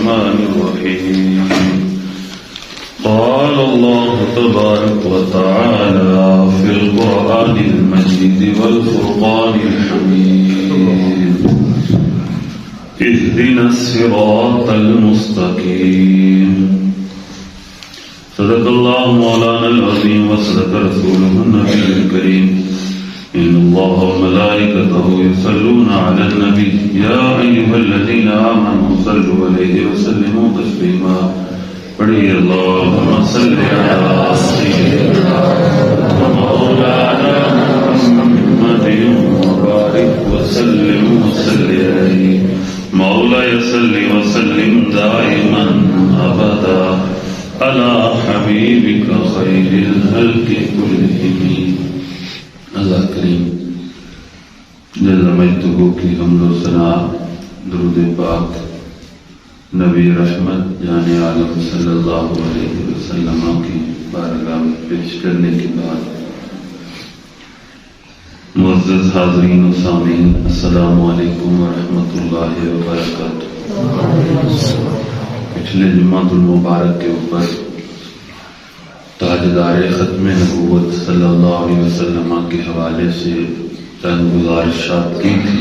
الرحمن الرحيم قال الله تبارك وتعالى في القرآن المجيد والفرقان الحميد اهدنا الصراط المستقيم صدق الله مولانا العظيم وصدق رسوله النبي الكريم إن الله وملائكته يصلون على النبي يا أيها الذين آمنوا صلوا عليه وسلموا تسليما پڑھیے اللهم صل على سيدنا ومولانا محمد وبارك وسلم عليه مولاي صل وسلم دائما أبدا على حبيبك خير الخلق كلهم. اللہ کریم جل مجدہ کی حمد و ثنا درود پاک نبی رحمت جان عالم صلی اللہ علیہ وسلم کی بارگاہ میں پیش کرنے کے بعد معزز حاضرین و سامعین السلام علیکم ورحمۃ اللہ وبرکاتہ. پچھلے جمعۃ المبارک کے اوپر تاجدار ختم نبوت صلی اللہ علیہ وسلم کے حوالے سے چند گزارشات کی تھی.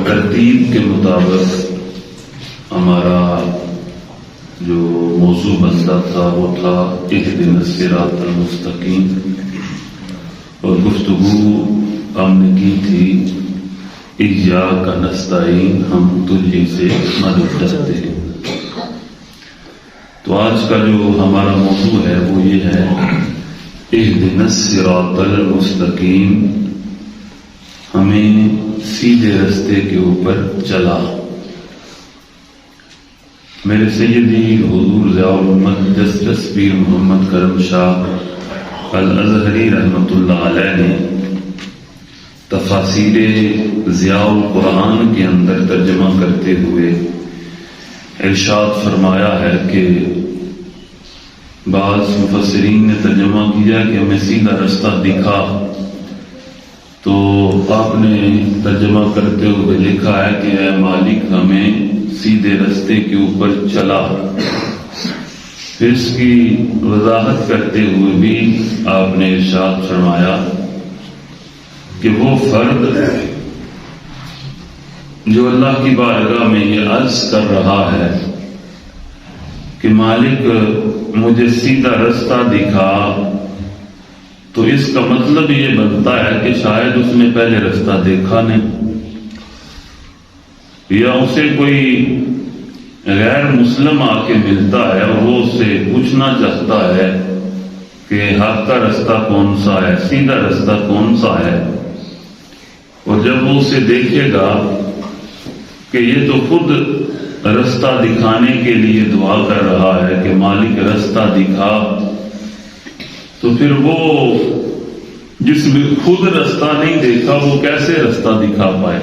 ترتیب کے مطابق ہمارا جو موضوع بنتا تھا وہ تھا اہدنا الصراط المستقیم، اور گفتگو ہم نے کی تھی ایاک نستعین، ہم تجھ سے مدد چاہتے ہیں. تو آج کا جو ہمارا موضوع ہے وہ یہ ہے اہدنا الصراط المستقیم، ہمیں سیدھے رستے کے اوپر چلا. میرے سیدی حضور ضیاء الامت جسٹس پیر محمد کرم شاہ الازہری رحمۃ اللہ علیہ نے تفاسیر ضیاء القرآن کے اندر ترجمہ کرتے ہوئے ارشاد فرمایا ہے کہ بعض مفسرین نے ترجمہ کیا کہ ہمیں سیدھا رستہ دکھا، تو آپ نے ترجمہ کرتے ہوئے لکھا ہے کہ اے مالک ہمیں سیدھے رستے کے اوپر چلا. پھر اس کی وضاحت کرتے ہوئے بھی آپ نے ارشاد فرمایا کہ وہ فرد جو اللہ کی بارگاہ میں یہ عرض کر رہا ہے کہ مالک مجھے سیدھا رستہ دکھا، تو اس کا مطلب یہ بنتا ہے کہ شاید اس نے پہلے رستہ دیکھا نہیں، یا اسے کوئی غیر مسلم آ کے ملتا ہے اور وہ اس سے پوچھنا چاہتا ہے کہ حق کا رستہ کون سا ہے، سیدھا رستہ کون سا ہے، اور جب وہ اسے دیکھے گا کہ یہ تو خود رستہ دکھانے کے لیے دعا کر رہا ہے کہ مالک رستہ دکھا، تو پھر وہ جس نے خود رستہ نہیں دیکھا وہ کیسے رستہ دکھا پائے.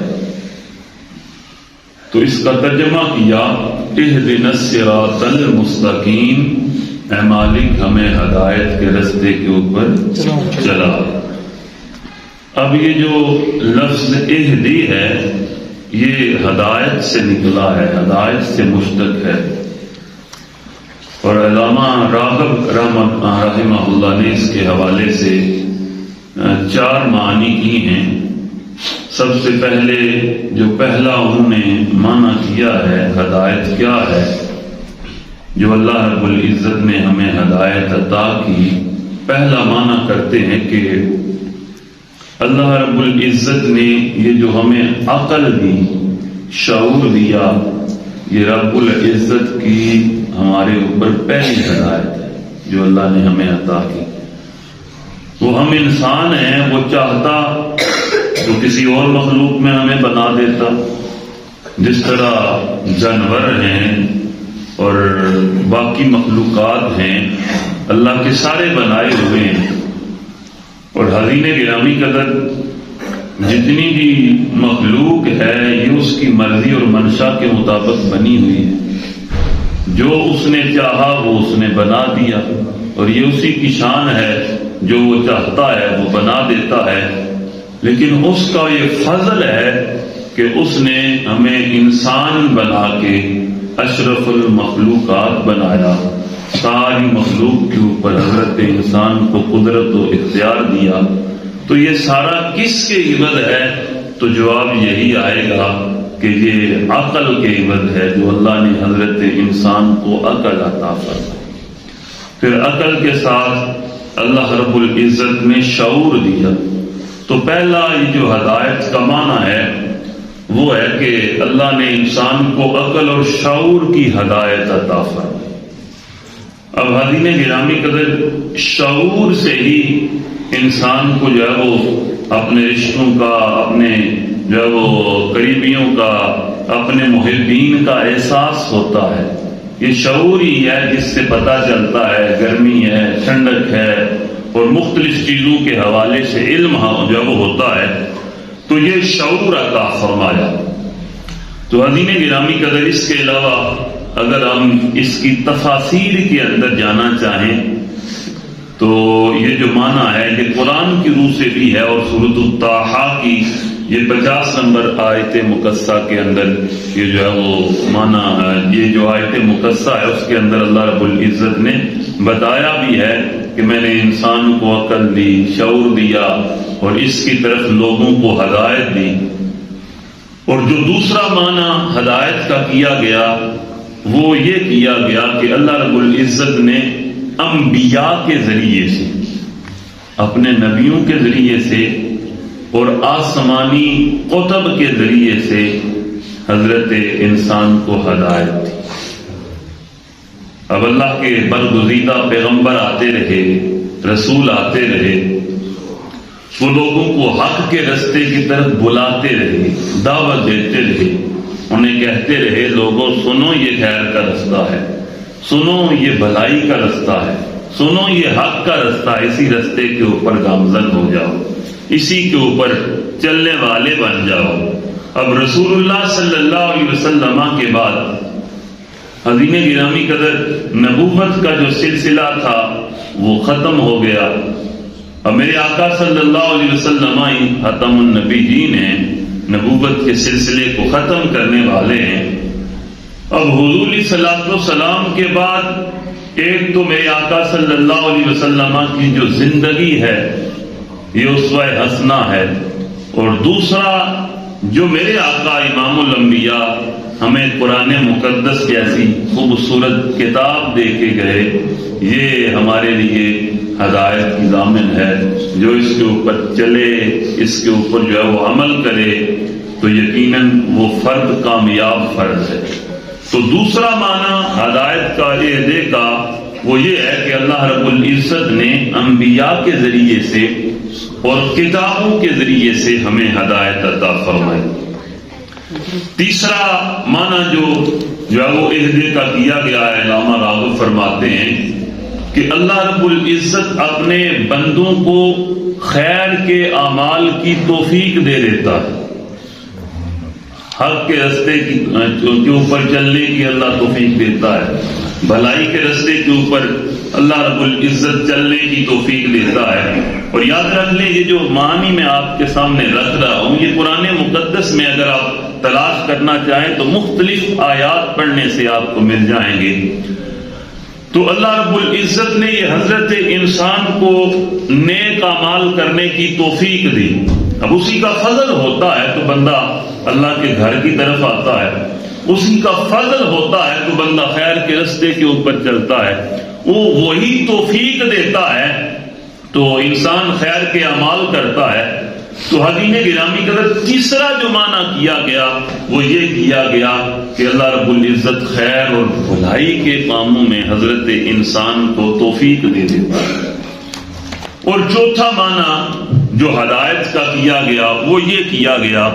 تو اس کا ترجمہ کیا اہدنا الصراط المستقیم، اے مالک ہمیں ہدایت کے رستے کے اوپر چلا. اب یہ جو لفظ اہدی ہے یہ ہدایت سے نکلا ہے، ہدایت سے مشتق ہے، اور علامہ راغب رحمہ اللہ نے اس کے حوالے سے 4 معنی کی ہیں. سب سے پہلے جو پہلا انہوں نے معنی کیا ہے ہدایت کیا ہے، جو اللہ رب العزت نے ہمیں ہدایت عطا کی، پہلا معنی کرتے ہیں کہ اللہ رب العزت نے یہ جو ہمیں عقل دی، شعور دیا، یہ رب العزت کی ہمارے اوپر پہلی ہدایت ہے جو اللہ نے ہمیں عطا کی. وہ ہم انسان ہیں، وہ چاہتا تو کسی اور مخلوق میں ہمیں بنا دیتا، جس طرح جانور ہیں اور باقی مخلوقات ہیں اللہ کے سارے بنائے ہوئے ہیں. اور حضرین گرامی قدر جتنی بھی مخلوق ہے یہ اس کی مرضی اور منشا کے مطابق بنی ہوئی ہے، جو اس نے چاہا وہ اس نے بنا دیا، اور یہ اسی کی شان ہے، جو وہ چاہتا ہے وہ بنا دیتا ہے. لیکن اس کا یہ فضل ہے کہ کہ اس نے ہمیں انسان بنا کے اشرف المخلوقات بنایا، ساری مخلوق کے اوپر حضرت انسان کو قدرت و اختیار دیا، تو یہ سارا کس کے عوض ہے؟ تو جواب یہی آئے گا کہ یہ عقل کے عوض ہے، جو اللہ نے حضرت انسان کو عقل عطا فرمائی۔ پھر عقل کے ساتھ اللہ رب العزت نے شعور دیا۔ تو پہلا یہ جو ہدایت کا معنی ہے وہ ہے کہ اللہ نے انسان کو عقل اور شعور کی ہدایت عطا فرمائی۔ اب حاضرین گرامی قدر، شعور سے ہی انسان کو جو ہے وہ اپنے رشتوں کا، اپنے جو ہے وہ قریبیوں کا، اپنے محبین کا احساس ہوتا ہے۔ یہ شعور ہی ہے جس سے پتہ چلتا ہے گرمی ہے، ٹھنڈک ہے، اور مختلف چیزوں کے حوالے سے علم جو ہے وہ ہوتا ہے۔ تو یہ شعور عطا فرمایا۔ تو حاضرین گرامی قدر، اس کے علاوہ اگر ہم اس کی تفاسیر کے اندر جانا چاہیں تو یہ جو معنی ہے یہ قرآن کی روح سے بھی ہے، اور سورۃ الطٰہٰ کی یہ 50 نمبر آیت مقدسہ کے اندر یہ جو ہے وہ معنی، یہ جو آیت مقدسہ ہے اس کے اندر اللہ رب العزت نے بتایا بھی ہے کہ میں نے انسان کو عقل دی، شعور دیا، اور اس کی طرف لوگوں کو ہدایت دی۔ اور جو دوسرا معنی ہدایت کا کیا گیا وہ یہ کیا گیا کہ اللہ رب العزت نے انبیاء کے ذریعے سے، اپنے نبیوں کے ذریعے سے اور آسمانی کتب کے ذریعے سے حضرت انسان کو ہدایت دی۔ اب اللہ کے برگزیدہ پیغمبر آتے رہے، رسول آتے رہے، وہ لوگوں کو حق کے رستے کی طرف بلاتے رہے، دعوت دیتے رہے، انہیں کہتے رہے لوگوں سنو یہ خیر کا رستہ ہے، سنو یہ بھلائی کا رستہ ہے، سنو یہ حق کا رستہ ہے، اسی رستے کے اوپر گامزن ہو جاؤ، اسی کے اوپر چلنے والے بن جاؤ۔ اب رسول اللہ صلی اللہ علیہ وسلم کے بعد حضرین گرامی قدر نبوت کا جو سلسلہ تھا وہ ختم ہو گیا۔ اب میرے آقا صلی اللہ علیہ وسلم ہی ختم النبیین ہیں، نبوت کے سلسلے کو ختم کرنے والے ہیں۔ اب حضور علیہ الصلوۃ والسلام کے بعد ایک تو میرے آقا صلی اللہ علیہ وسلم کی جو زندگی ہے یہ اسوہ حسنہ ہے، اور دوسرا جو میرے آقا امام الانبیاء ہمیں قرآن مقدس جیسی خوبصورت کتاب دے کے گئے، یہ ہمارے لیے ہدایت کی ضامن ہے۔ جو اس کے اوپر چلے، اس کے اوپر جو ہے وہ عمل کرے تو یقیناً وہ فرد کامیاب فرد ہے۔ تو دوسرا معنی ہدایت کا عہدے کا وہ یہ ہے کہ اللہ رب العزت نے انبیاء کے ذریعے سے اور کتابوں کے ذریعے سے ہمیں ہدایت عطا فرمائی۔ تیسرا معنی جو ہے وہ عہدے کا کیا گیا ہے، علامہ راغب فرماتے ہیں کہ اللہ رب العزت اپنے بندوں کو خیر کے اعمال کی توفیق دے دیتا ہے، حق کے رستے کے اوپر چلنے کی اللہ توفیق دیتا ہے، بھلائی کے رستے کے اوپر اللہ رب العزت چلنے کی توفیق دیتا ہے۔ اور یاد رکھ لیں یہ جو معنی میں آپ کے سامنے رکھ رہا ہوں یہ قرآن مقدس میں اگر آپ تلاش کرنا چاہیں تو مختلف آیات پڑھنے سے آپ کو مل جائیں گے۔ تو اللہ رب العزت نے یہ حضرت انسان کو نیک اعمال کرنے کی توفیق دی۔ اب اسی کا فضل ہوتا ہے تو بندہ اللہ کے گھر کی طرف آتا ہے، اسی کا فضل ہوتا ہے تو بندہ خیر کے رستے کے اوپر چلتا ہے، وہ وہی توفیق دیتا ہے تو انسان خیر کے اعمال کرتا ہے۔ تو حدین گرامی قدر تیسرا جو معنی کیا گیا وہ یہ کیا گیا کہ اللہ رب العزت خیر اور بھلائی کے کاموں میں حضرت انسان کو توفیق دے دیتا ہے۔ اور چوتھا معنی جو ہدایت کا کیا گیا وہ یہ کیا گیا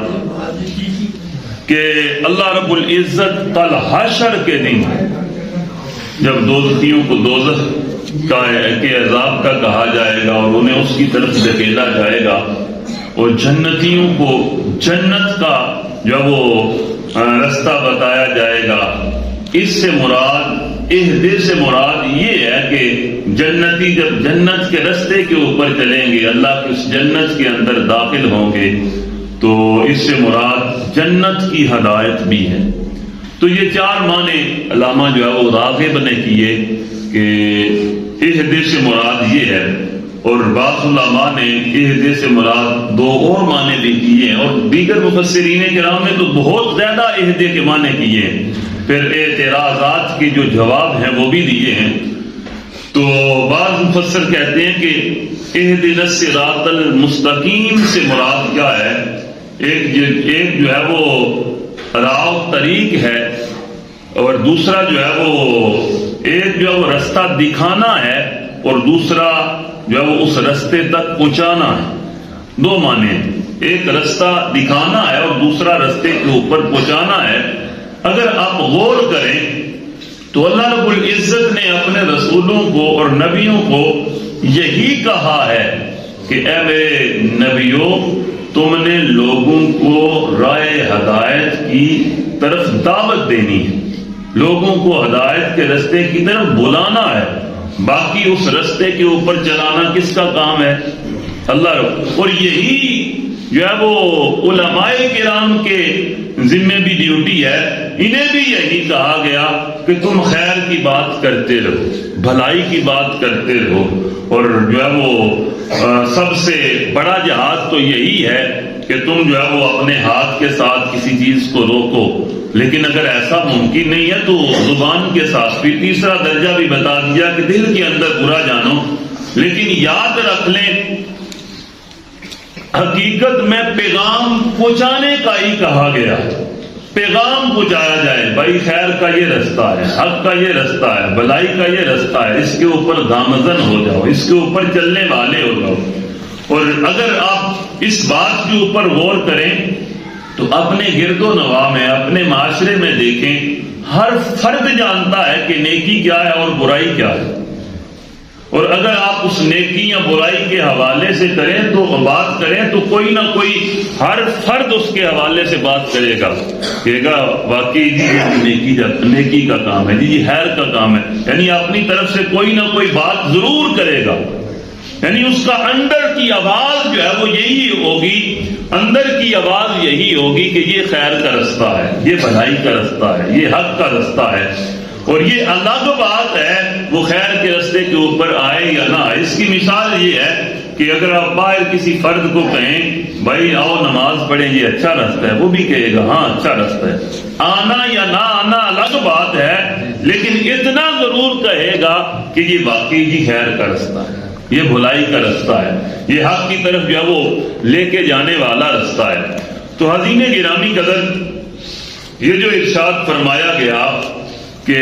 کہ اللہ رب العزت کل حشر کے دن جب دوزخیوں کو دوزخ کے عذاب کا کہا جائے گا اور انہیں اس کی طرف دھکیلا جائے گا، اور جنتیوں کو جنت کا جو وہ رستہ بتایا جائے گا، اس سے مراد عہدے سے مراد یہ ہے کہ جنتی جب جنت کے رستے کے اوپر چلیں گے، اللہ کی اس جنت کے اندر داخل ہوں گے تو اس سے مراد جنت کی ہدایت بھی ہے۔ تو یہ چار معنی علامہ جو ہے وہ راغب نے کیے کہ اہدے سے مراد یہ ہے، اور بعض علماء نے اہدے سے مراد دو اور معنی بھی کیے ہیں، اور دیگر مفسرین کرام نے تو بہت زیادہ اہدے کے معنی کیے ہیں، پھر اعتراضات کے جو جواب ہیں وہ بھی دیے ہیں۔ تو بعض مفسر کہتے ہیں کہ اہدنا الصراط المستقیم سے مراد کیا ہے؟ ایک جو ہے وہ راہ طریق ہے، اور دوسرا جو ہے وہ ایک جو ہے وہ رستہ دکھانا ہے، اور دوسرا جو ہے وہ اس رستے تک پہنچانا ہے۔ دو معنی ہیں، ایک رستہ دکھانا ہے اور دوسرا رستے کے اوپر پہنچانا ہے۔ اگر آپ غور کریں تو اللہ رب العزت نے اپنے رسولوں کو اور نبیوں کو یہی کہا ہے کہ اے میرے نبیوں، تم نے لوگوں کو راہ ہدایت کی طرف دعوت دینی ہے، لوگوں کو ہدایت کے رستے کی طرف بلانا ہے، باقی اس رستے کے اوپر چلانا کس کا کام ہے؟ اللہ رب۔ اور یہی جو ہے وہ علماء کرام کے ذمے بھی ڈیوٹی ہے، انہیں بھی یہی کہا گیا کہ تم خیر کی بات کرتے رہو، بھلائی کی بات کرتے رہو، اور جو ہے وہ سب سے بڑا جہاد تو یہی ہے کہ تم جو ہے وہ اپنے ہاتھ کے ساتھ کسی چیز کو روکو، لیکن اگر ایسا ممکن نہیں ہے تو زبان کے ساتھ بھی تیسرا درجہ بھی بتا دیا کہ دل کے اندر برا جانو، لیکن یاد رکھ لیں حقیقت میں پیغام پہنچانے کا ہی کہا گیا، پیغام پہنچایا جائے بھائی خیر کا یہ رستہ ہے، حق کا یہ رستہ ہے، بھلائی کا یہ رستہ ہے، اس کے اوپر گامزن ہو جاؤ، اس کے اوپر چلنے والے ہو جاؤ۔ اور اگر آپ اس بات کے اوپر غور کریں تو اپنے گرد و نواح میں، اپنے معاشرے میں دیکھیں، ہر فرد جانتا ہے کہ نیکی کیا ہے اور برائی کیا ہے، اور اگر آپ اس نیکی یا برائی کے حوالے سے کریں تو بات کریں تو کوئی نہ کوئی ہر فرد اس کے حوالے سے بات کرے گا، کہے گا واقعی جی نیکی کا کام ہے، جی خیر کا کام ہے، یعنی اپنی طرف سے کوئی نہ کوئی بات ضرور کرے گا، یعنی اس کا اندر کی آواز جو ہے وہ یہی ہوگی، اندر کی آواز یہی ہوگی کہ یہ خیر کا رستہ ہے، یہ بھلائی کا رستہ ہے، یہ حق کا رستہ ہے۔ اور یہ الگ بات ہے وہ خیر کے رستے کے اوپر آئے یا نہ آئے۔ اس کی مثال یہ ہے کہ اگر آپ باہر کسی فرد کو کہیں بھائی آؤ نماز پڑھیں، یہ اچھا رستہ ہے، وہ بھی کہے گا ہاں اچھا رستہ ہے، آنا یا نہ آنا الگ بات ہے، لیکن اتنا ضرور کہے گا کہ یہ واقعی جی خیر کا رستہ ہے، یہ بھلائی کا رستہ ہے، یہ حق کی طرف جو ہے وہ لے کے جانے والا رستہ ہے۔ تو حضرین گرامی قدر، یہ جو ارشاد فرمایا گیا کہ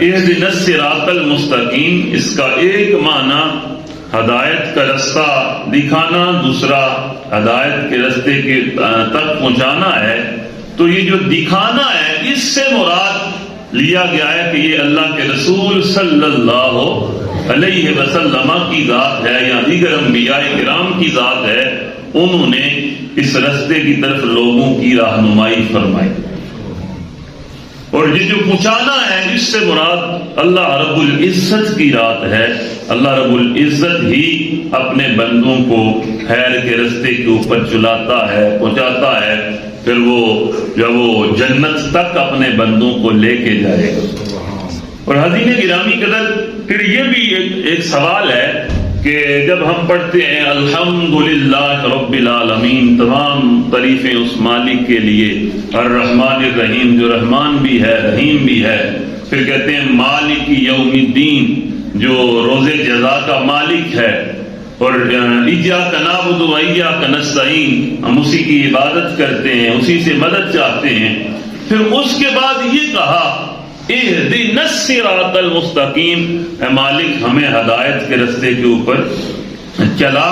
اہدنا الصراط المستقیم، اس کا ایک معنی ہدایت کا رستہ دکھانا، دوسرا ہدایت کے رستے کے تک پہنچانا ہے۔ تو یہ جو دکھانا ہے اس سے مراد لیا گیا ہے کہ یہ اللہ کے رسول صلی اللہ علیہ وسلم کی ذات ہے یا دیگر انبیاء کرام کی ذات ہے، انہوں نے اس رستے کی طرف لوگوں کی رہنمائی فرمائی۔ اور یہ جو پہنچانا ہے اس سے مراد اللہ رب العزت کی رات ہے، اللہ رب العزت ہی اپنے بندوں کو خیر کے رستے کے اوپر چلاتا ہے، پہنچاتا ہے، پھر وہ جنت تک اپنے بندوں کو لے کے جائے گا۔ اور حضرین گرامی قدر، پھر یہ بھی ایک سوال ہے کہ جب ہم پڑھتے ہیں الحمدللہ رب العالمین، تمام تعریفیں اس مالک کے لیے، الرحمن الرحیم، جو رحمان بھی ہے رحیم بھی ہے، پھر کہتے ہیں مالک یوم الدین، جو روز جزا کا مالک ہے، اور ایاک نعبد و ایاک نستعین، ہم اسی کی عبادت کرتے ہیں، اسی سے مدد چاہتے ہیں۔ پھر اس کے بعد یہ کہا اہدنا الصراط المستقیم، اے مالک ہمیں ہدایت کے رستے کے اوپر چلا۔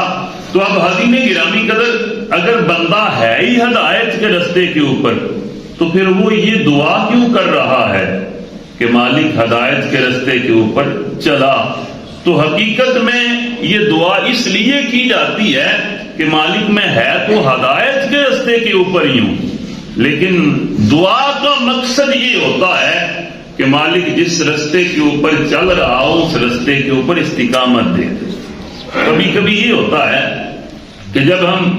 تو اب حضرین گرامی قدر، اگر بندہ ہے ہی ہدایت کے رستے کے اوپر تو پھر وہ یہ دعا کیوں کر رہا ہے کہ مالک ہدایت کے رستے کے اوپر چلا؟ تو حقیقت میں یہ دعا اس لیے کی جاتی ہے کہ مالک میں ہے تو ہدایت کے رستے کے اوپر ہی ہوں، لیکن دعا کا مقصد یہ ہوتا ہے کہ مالک جس رستے کے اوپر چل رہا ہو اس رستے کے اوپر استقامت دے۔ کبھی کبھی یہ ہوتا ہے کہ جب ہم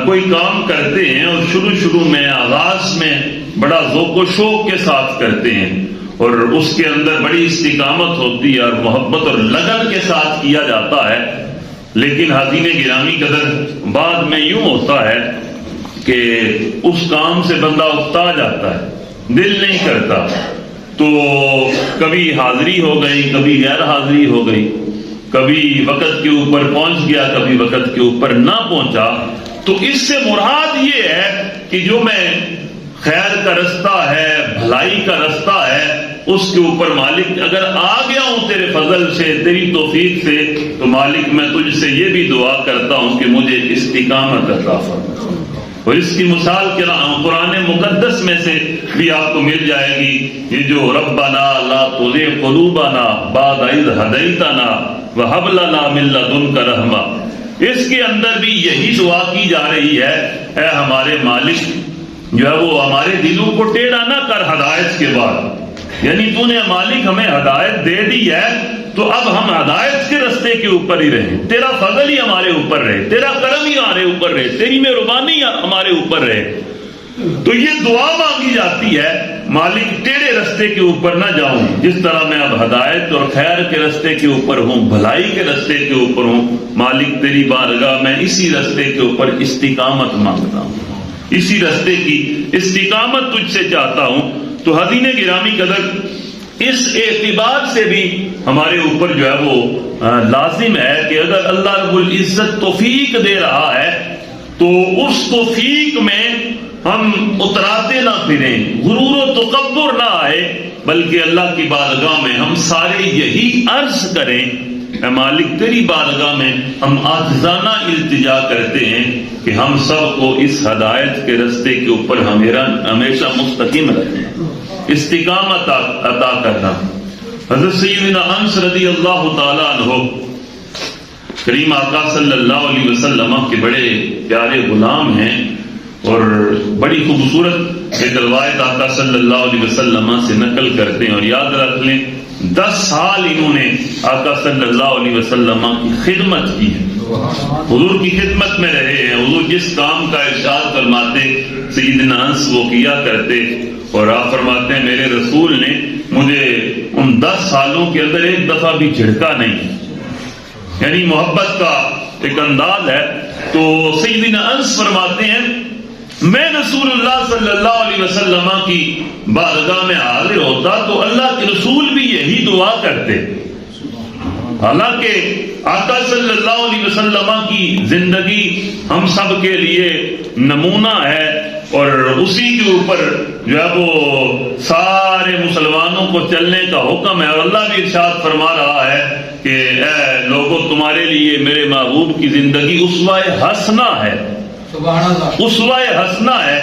کوئی کام کرتے ہیں اور شروع میں آغاز میں بڑا ذوق و شوق کے ساتھ کرتے ہیں اور اس کے اندر بڑی استقامت ہوتی ہے اور محبت اور لگن کے ساتھ کیا جاتا ہے، لیکن حاضرین گرامی قدر بعد میں یوں ہوتا ہے کہ اس کام سے بندہ اکتا جاتا ہے، دل نہیں کرتا، تو کبھی حاضری ہو گئی، کبھی غیر حاضری ہو گئی، کبھی وقت کے اوپر پہنچ گیا، کبھی وقت کے اوپر نہ پہنچا. تو اس سے مراد یہ ہے کہ جو میں خیر کا رستہ ہے، بھلائی کا رستہ ہے، اس کے اوپر مالک اگر آ گیا ہوں تیرے فضل سے، تیری توفیق سے، تو مالک میں تجھ سے یہ بھی دعا کرتا ہوں کہ مجھے استقامت عطا فرما. اور اس کی مثال قرآن مقدس میں سے بھی آپ کو مل جائے گی، یہ جو ربنا لا تزغ قلوبنا بعد اذ ہدیتنا وہب لنا من لدنک رحمہ، اس کے اندر بھی یہی دعا کی جا رہی ہے، اے ہمارے مالک جو ہے وہ ہمارے دلوں کو ٹیڑھا نہ کر ہدایت کے بعد، یعنی تو نے مالک ہمیں ہدایت دے دی ہے تو اب ہم ہدایت کے رستے کے اوپر ہی رہیں، تیرا فضل ہی ہمارے اوپر رہے، تیرا کرم ہی ہمارے اوپر رہے، تیری مہربانی ہمارے اوپر رہے. تو یہ دعا مانگی جاتی ہے، مالک ٹیڑھے رستے کے اوپر نہ جاؤں، جس طرح میں اب ہدایت اور خیر کے رستے کے اوپر ہوں، بھلائی کے رستے کے اوپر ہوں، مالک تیری بارگاہ میں اسی رستے کے اوپر استقامت مانگتا ہوں، اسی رستے کی استقامت تجھ سے چاہتا ہوں. تو حاضرین گرامی قدر اس اعتبار سے بھی ہمارے اوپر جو ہے وہ لازم ہے کہ اگر اللہ رب العزت توفیق دے رہا ہے تو اس توفیق میں ہم اتراتے نہ پھریں، غرور و تکبر نہ آئے، بلکہ اللہ کی بارگاہ میں ہم سارے یہی عرض کریں، اے مالک تیری بارگاہ میں ہم عاجزانہ التجا کرتے ہیں کہ ہم سب کو اس ہدایت کے رستے کے اوپر ہمیشہ مستقیم رکھیں، استقامت عطا کرنا. حضرت سیدنا انس رضی اللہ تعالیٰ عنہ کریم آقا صلی اللہ علیہ وسلم کے بڑے پیارے غلام ہیں، اور بڑی خوبصورت ایک روایت آقا صلی اللہ علیہ وسلم سے نقل کرتے ہیں. اور یاد رکھ لیں 10 سال انہوں نے آقا صلی اللہ علیہ وسلم کی خدمت کی ہے، حضور کی خدمت میں رہے ہیں. حضور جس کام کا ارشاد فرماتے سیدنا انس وہ کیا کرتے، اور آپ فرماتے ہیں میرے رسول نے مجھے ان 10 سالوں کے اندر ایک دفعہ بھی جھڑکا نہیں، یعنی محبت کا ایک انداز ہے. تو سیدنا انس فرماتے ہیں میں رسول اللہ صلی اللہ علیہ وسلم کی بارگاہ میں حاضر ہوتا تو اللہ کے رسول بھی یہی دعا کرتے. حالانکہ آقا صلی اللہ علیہ وسلم کی زندگی ہم سب کے لیے نمونہ ہے، اور اسی کے اوپر جو ہے وہ سارے مسلمانوں کو چلنے کا حکم ہے. اور اللہ بھی ارشاد فرما رہا ہے کہ اے لوگوں تمہارے لیے میرے محبوب کی زندگی اسوہ حسنہ ہے، اسوہ حسنہ ہے.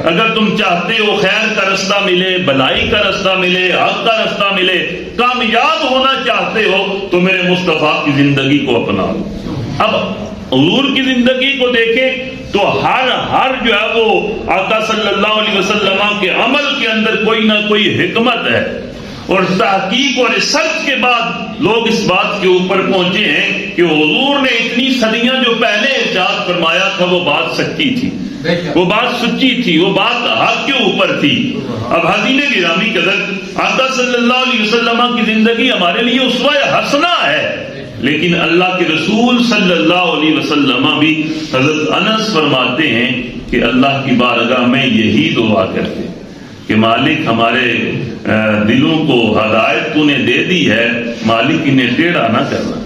اگر تم چاہتے ہو خیر کا رستہ ملے، بھلائی کا رستہ ملے، حق کا رستہ ملے، کامیاب ہونا چاہتے ہو تو میرے مصطفیٰ کی زندگی کو اپنا لو. اب حضور کی زندگی کو دیکھیں تو ہر جو ہے وہ آقا صلی اللہ علیہ وسلم کے عمل کے اندر کوئی نہ کوئی حکمت ہے، اور تحقیق اور ریسرچ کے بعد لوگ اس بات کے اوپر پہنچے ہیں کہ حضور نے اتنی صدیاں جو پہلے ارشاد فرمایا تھا وہ بات سچی تھی، وہ بات سچی تھی، وہ بات حق کے اوپر تھی. اب حاضرین گرامی قدر آقا صلی اللہ علیہ وسلم کی زندگی ہمارے لیے اسوہ حسنہ ہے، لیکن اللہ کے رسول صلی اللہ علیہ وسلم بھی حضرت انس فرماتے ہیں کہ اللہ کی بارگاہ میں یہی دعا کرتے کہ مالک ہمارے دلوں کو ہدایت تو نے دے دی ہے، مالک انہیں ٹیڑھا نہ کرنا،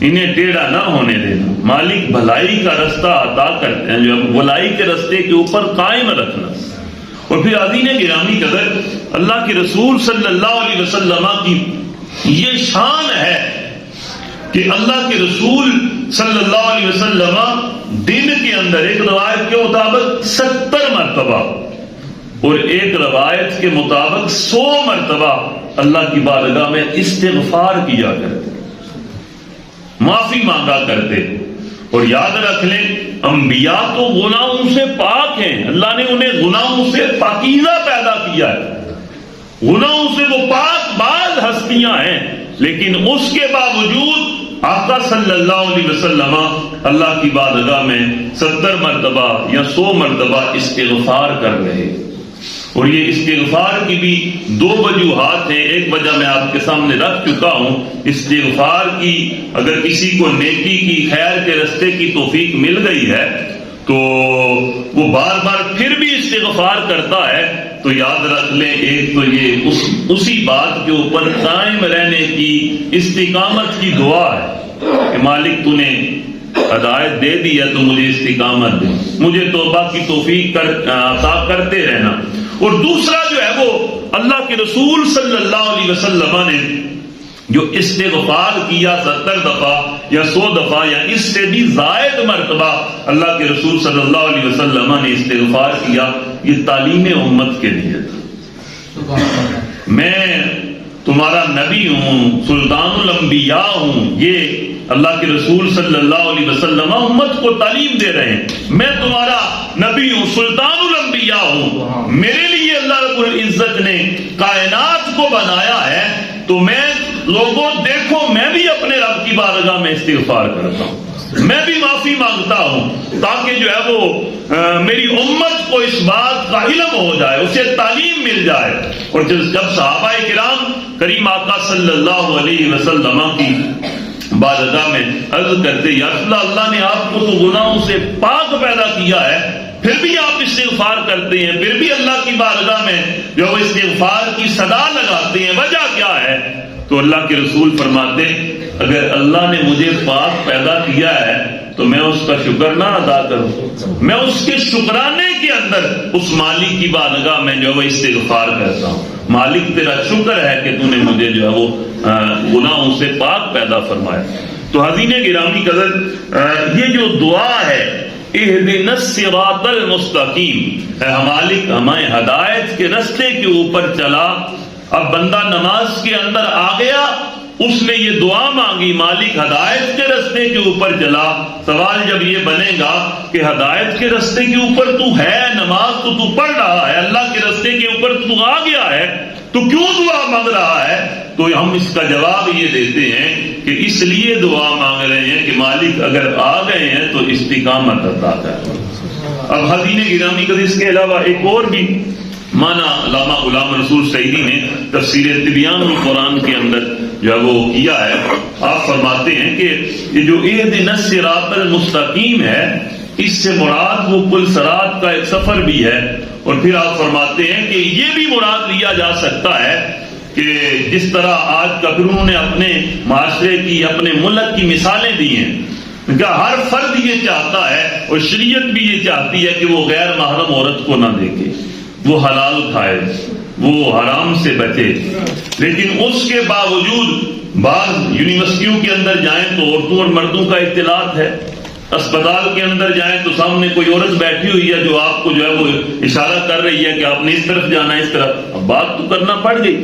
انہیں ٹیڑھا نہ ہونے دینا، مالک بھلائی کا رستہ عطا کرتے ہیں، جو بھلائی کے رستے کے اوپر قائم رکھنا. اور پھر حاضرین گرامی قدر اللہ کے رسول صلی اللہ علیہ وسلم کی یہ شان ہے کہ اللہ کے رسول صلی اللہ علیہ وسلم دن کے اندر ایک روایت کے مطابق 70 مرتبہ اور ایک روایت کے مطابق 100 مرتبہ اللہ کی بارگاہ میں استغفار کیا کرتے، معافی مانگا کرتے. اور یاد رکھ لیں انبیاء تو گناہوں سے پاک ہیں، اللہ نے انہیں گناہوں سے پاکیزہ پیدا کیا ہے، گناہوں سے وہ پاک باز ہستیاں ہیں، لیکن اس کے باوجود آقا صلی اللہ علیہ وسلم اللہ کی بارگاہ میں 70 مرتبہ یا 100 مرتبہ استغفار کر رہے. اور یہ استغفار کی بھی 2 وجوہات ہیں. ایک وجہ میں آپ کے سامنے رکھ چکا ہوں. استغفار کی اگر کسی کو نیکی کی خیر کے راستے کی توفیق مل گئی ہے تو وہ بار بار پھر بھی استغفار کرتا ہے تو یاد رکھ لیں ایک تو یہ اسی بات کے اوپر قائم رہنے کی استقامت کی دعا ہے کہ مالک تو نے ہدایت دے دی ہے تو مجھے استقامت دے, مجھے توبہ کی توفیق عطا کرتے رہنا. اور دوسرا جو ہے وہ اللہ کے رسول صلی اللہ علیہ وسلم نے جو استغفار کیا 70 دفعہ یا 100 دفعہ یا اس سے بھی زائد مرتبہ اللہ کے رسول صلی اللہ علیہ وسلم نے استغفار کیا, یہ تعلیم امت کے لیے تھا. میں تمہارا نبی ہوں, سلطان الانبیاء ہوں, یہ اللہ کے رسول صلی اللہ علیہ وسلم امت کو تعلیم دے رہے ہیں. میں تمہارا نبی ہوں, سلطان الانبیاء ہوں. میرے لیے اللہ رب العزت نے کائنات کو بنایا ہے تو میں لوگوں دیکھو میں بھی اپنے رب کی بارگاہ میں استغفار کرتا ہوں, میں بھی معافی مانگتا ہوں تاکہ جو ہے وہ میری امت کو اس بات کا علم ہو جائے, اسے تعلیم مل جائے. اور جب صحابہ کرام کریم آقا صلی اللہ علیہ وسلم کی بارگاہ میں عرض کرتے یا رسول اللہ, اللہ نے آپ کو تو گناہوں سے پاک پیدا کیا ہے پھر بھی آپ استغفار کرتے ہیں, پھر بھی اللہ کی بارگاہ میں جو وہ استغفار کی صدا لگاتے ہیں, وجہ کیا ہے؟ تو اللہ کے رسول فرماتے اگر اللہ نے مجھے پاک پیدا کیا ہے تو میں اس کا شکر نہ ادا کروں, میں اس کے شکرانے کے اندر اس مالک کی بارگاہ میں جو وہ استغفار کرتا ہوں. مالک تیرا شکر ہے کہ تو نے مجھے جو ہے وہ گناہوں سے پاک پیدا فرمایا. تو حضرین گرامی قدر, یہ جو دعا ہے اہدنا الصراط المستقیم, اے مالک ہمیں ہدایت کے راستے کے اوپر چلا. اب بندہ نماز کے اندر آ گیا, اس نے یہ دعا مانگی مالک ہدایت کے راستے کے اوپر چلا. سوال جب یہ بنے گا کہ ہدایت کے راستے کے اوپر تو ہے, نماز تو پڑھ رہا ہے, اللہ کے راستے کے اوپر تو آ گیا ہے, تو کیوں دعا مانگ رہا ہے؟ تو ہم اس کا جواب یہ دیتے ہیں کہ اس لیے دعا مانگ رہے ہیں کہ مالک اگر آ گئے ہیں تو استقامت عطا کر. اب حضرین گرامی کا اس کے علاوہ ایک اور بھی مانا علامہ غلام رسول سعیدی نے تفسیر تبیان القرآن کے اندر جو ہے وہ کیا ہے. آپ فرماتے ہیں کہ یہ جو اہدنا الصراط المستقیم ہے اس سے مراد وہ پل صراط کا ایک سفر بھی ہے. اور پھر آپ فرماتے ہیں کہ یہ بھی مراد لیا جا سکتا ہے کہ جس طرح آج کافروں نے اپنے معاشرے کی, اپنے ملک کی مثالیں دی ہیں کہ ہر فرد یہ چاہتا ہے اور شریعت بھی یہ چاہتی ہے کہ وہ غیر محرم عورت کو نہ دیکھے, وہ حلال کھائے, وہ حرام سے بچے. لیکن اس کے باوجود بعض یونیورسٹیوں کے اندر جائیں تو عورتوں اور مردوں کا اختلاط ہے, اسپتال کے اندر جائیں تو سامنے کوئی عورت بیٹھی ہوئی ہے جو آپ کو جو ہے وہ اشارہ کر رہی ہے کہ آپ نے اس طرف جانا ہے, اس طرف. اب بات تو کرنا پڑ گئی.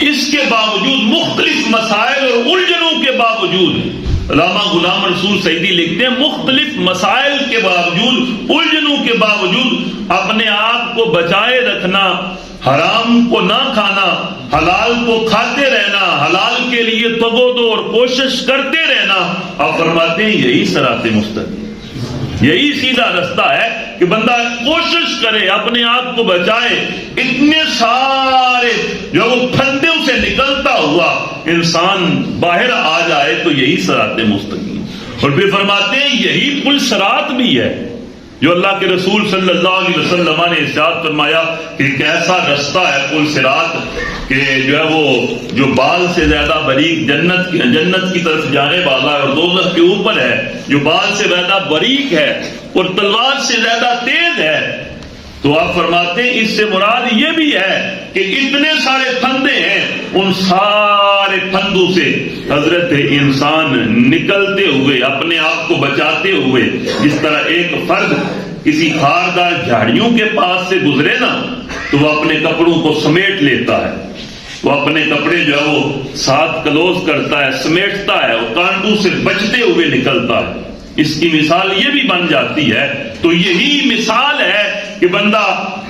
اس کے باوجود مختلف مسائل اور الجھنوں کے باوجود علامہ غلام رسول سعیدی لکھتے ہیں مختلف مسائل کے باوجود, الجھنوں کے باوجود اپنے آپ کو بچائے رکھنا, حرام کو نہ کھانا, حلال کو کھاتے رہنا, حلال کے لیے تگودو اور کوشش کرتے رہنا. آپ فرماتے ہیں یہی صراط مستقیم, یہی سیدھا رستہ ہے کہ بندہ کوشش کرے اپنے آپ کو بچائے, اتنے سارے جو وہ پھندوں سے نکلتا ہوا انسان باہر آ جائے تو یہی صراط مستقیم. اور پھر فرماتے ہیں یہی پل صراط بھی ہے جو اللہ کے رسول صلی اللہ علیہ وسلم نے ارشاد فرمایا کہ ایک ایسا رستہ ہے پل صراط کہ جو ہے وہ جو بال سے زیادہ باریک جنت کی طرف جانے والا ہے, اور دوزخ کے اوپر ہے جو بال سے زیادہ باریک ہے اور تلوار سے زیادہ تیز ہے. تو آپ فرماتے ہیں اس سے مراد یہ بھی ہے کہ اتنے سارے پھندے ہیں, ان سارے پھندوں سے حضرت انسان نکلتے ہوئے اپنے آپ کو بچاتے ہوئے, جس طرح ایک فرد کسی خاردار جھاڑیوں کے پاس سے گزرے نا تو وہ اپنے کپڑوں کو سمیٹ لیتا ہے, وہ اپنے کپڑے جو ہے وہ ساتھ کلوز کرتا ہے, سمیٹتا ہے, وہ کانٹوں سے بچتے ہوئے نکلتا ہے. اس کی مثال یہ بھی بن جاتی ہے. تو یہی مثال ہے کہ بندہ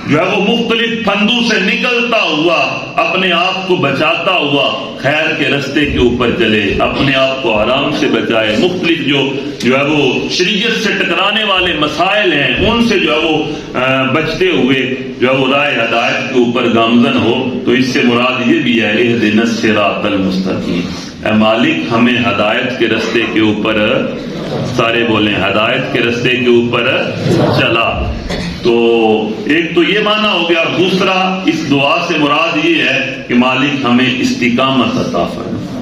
جو ہے وہ مختلف پھندوں سے نکلتا ہوا اپنے آپ کو بچاتا ہوا خیر کے رستے کے اوپر چلے، اپنے آپ کو آرام سے بچائے، مختلف جو ہے وہ شریعت سے ٹکرانے والے مسائل ہیں ان سے جو ہے وہ بچتے ہوئے جو ہے وہ راہ ہدایت کے اوپر گامزن ہو۔ تو اس سے مراد یہ بھی ہے اہدنا الصراط المستقیم، اے مالک ہمیں ہدایت کے رستے کے اوپر، سارے بولیں ہدایت کے رستے کے اوپر چلا۔ تو ایک تو یہ معنی ہو گیا، دوسرا اس دعا سے مراد یہ ہے کہ مالک ہمیں استقامت عطا فرما۔